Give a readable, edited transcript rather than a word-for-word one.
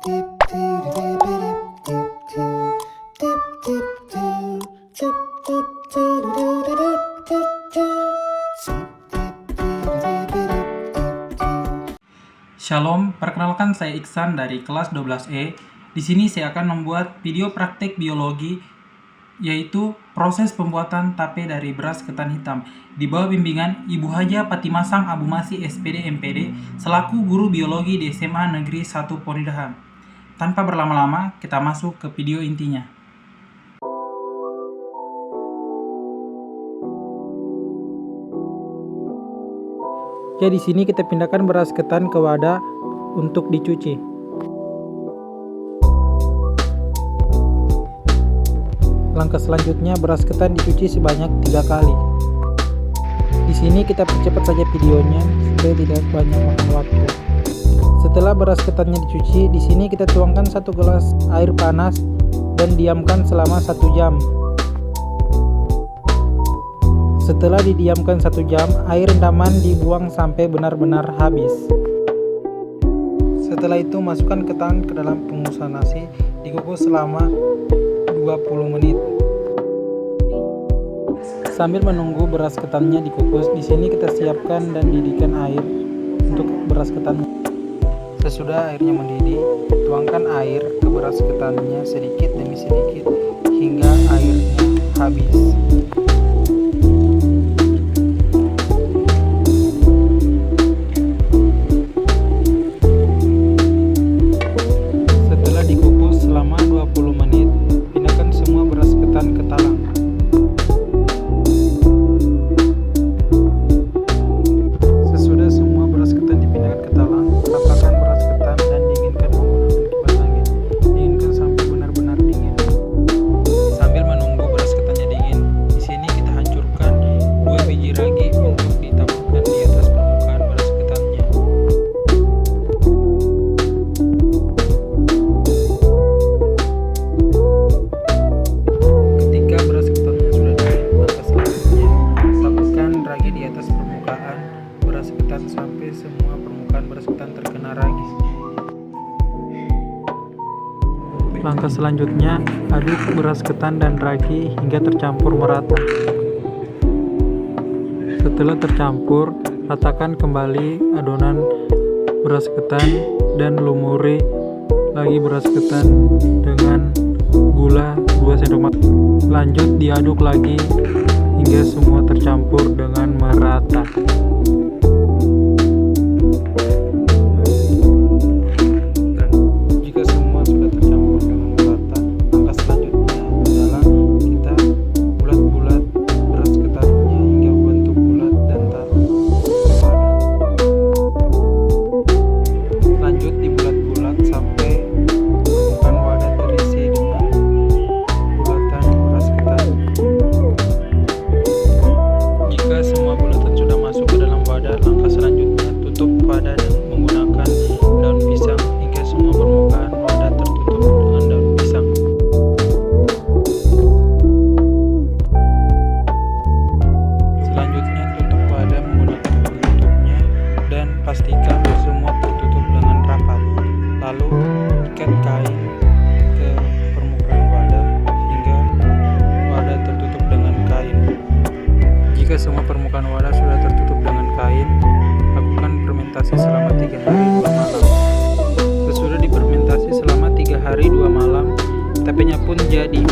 Shalom, perkenalkan saya Iksan dari kelas 12E. Di sini saya akan membuat video praktik biologi, yaitu proses pembuatan tape dari beras ketan hitam di bawah bimbingan Ibu Haja Patimasang Abu Masih SPD MPD selaku guru biologi di SMA Negeri 1 Ponidahan. Tanpa berlama-lama, kita masuk ke video intinya. Jadi di sini kita pindahkan beras ketan ke wadah untuk dicuci. Langkah selanjutnya beras ketan dicuci sebanyak 3 kali. Di sini kita percepat saja videonya supaya tidak banyak makan waktu. Setelah beras ketannya dicuci, di sini kita tuangkan 1 gelas air panas dan diamkan selama 1 jam. Setelah didiamkan 1 jam, air rendaman dibuang sampai benar-benar habis. Setelah itu masukkan ketan ke dalam pengusaha nasi, dikukus selama 20 menit. Sambil menunggu beras ketannya dikukus, di sini kita siapkan dan didihkan air untuk beras ketannya. Sesudah airnya mendidih, tuangkan air ke beras ketannya sedikit demi sedikit hingga airnya habis. Sampai semua permukaan beras ketan terkena ragi. Langkah selanjutnya, aduk beras ketan dan ragi hingga tercampur merata. Setelah tercampur, ratakan kembali adonan beras ketan dan lumuri lagi beras ketan dengan gula 2 sendok makan. Lanjut diaduk lagi hingga semua tercampur dengan merata. Pastikan semua tertutup dengan rapat. Lalu ikat kain ke permukaan wadah hingga wadah tertutup dengan kain. Jika semua permukaan wadah sudah tertutup dengan kain, lakukan fermentasi selama 3 hari 2 malam. Sesudah difermentasi selama 3 hari 2 malam, tapenya pun jadi.